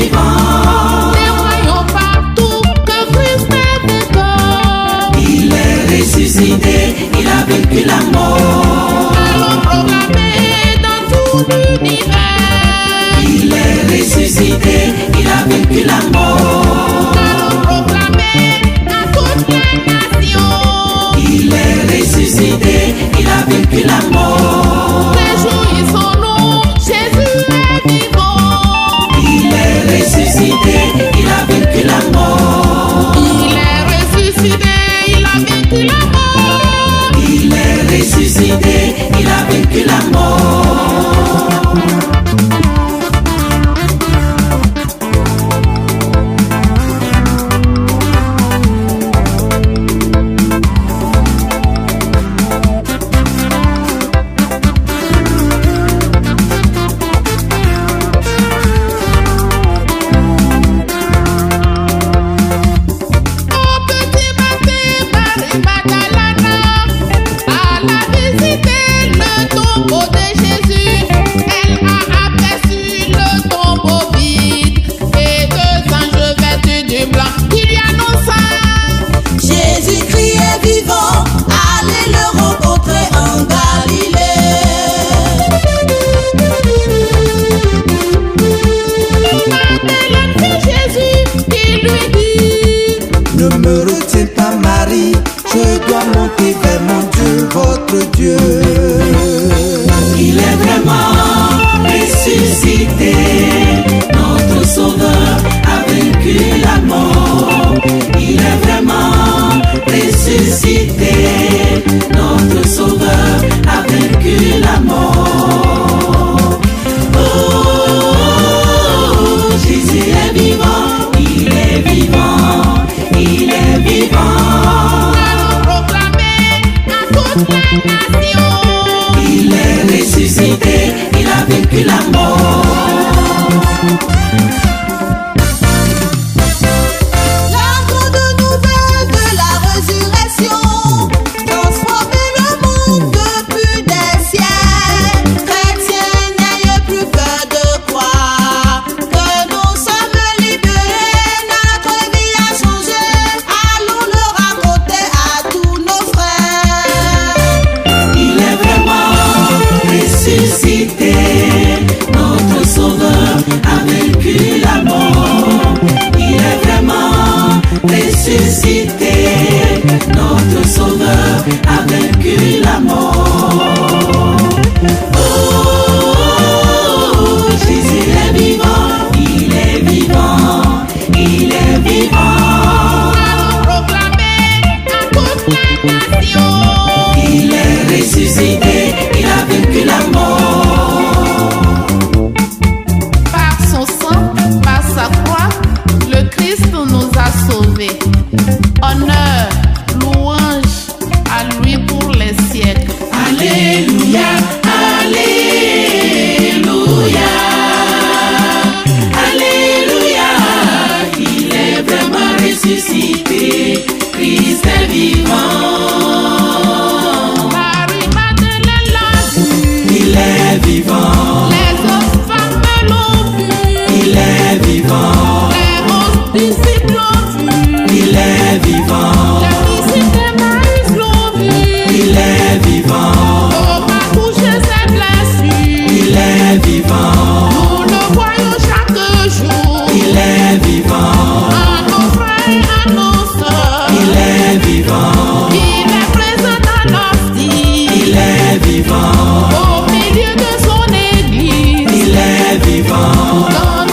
vivant. Témoignons partout que Christ est vainqueur. Il est ressuscité, il a vaincu la mort. Allons proclamer dans tout l'univers. Il est ressuscité, il a vaincu la mort. Allons proclamer à toutes les nations. Il est ressuscité, il a vaincu la mort. Réjouissons-nous, Jésus est vivant. Il est ressuscité, il a vaincu la mort. Il est ressuscité, il a vaincu la mort. Il est ressuscité, il a vaincu la mort. Au petit matin, Marie Magdalena alla visiter le tombeau de Jésus. Elle a aperçu le tombeau vide et deux anges vêtus de blanc qui lui annonça: Jésus-Christ est vivant, allez le rencontrer en Galilée. Madeleine fit Jésus qui lui dit: Ne me retiens pas, Marie, je dois monter vers mon Dieu, votre Dieu. Il est vraiment ressuscité, notre Sauveur a vaincu la mort. Il est vraiment ressuscité, notre Sauveur a vaincu la mort. Oh, Jésus est vivant, il est vivant, il est vivant. Allons proclamer à toutes les nations. Il est ressuscité, il a vaincu la mort. La grande nouvelle de la résurrection transformer le monde depuis des siècles. Chrétiens, n'ayez plus peur de croire que nous sommes libérés, notre vie a changé. Allons le raconter à tous nos frères. Il est vraiment ressuscité, notre Sauveur a vaincu la mort. Il est vraiment ressuscité, notre Sauveur a vaincu la mort. Oh, Jésus est vivant, il est vivant, il est vivant. Allons proclamer à toutes les nations. Il est ressuscité, il a vaincu la mort. Par son sang, par sa croix, le Christ nous a sauvés. Honneur, louange à lui pour les siècles. Alléluia, Alléluia, Alléluia. Il est vraiment ressuscité, Christ est vivant. Marie Madeleine l'a vu, Il est vivant, les autres femmes l'ont vu, il est vivant, les autres disciples l'ont vu, il est vivant, les disciples d'Emmaüs l'ont vu. il est vivant, Thomas touchait ses blessures, il est vivant, nous le voyons chaque jour. il est vivant, À nos frères et à nos sœurs, il est vivant, il est présent dans l'hostie, il est vivant, au milieu de son église, il est vivant, dans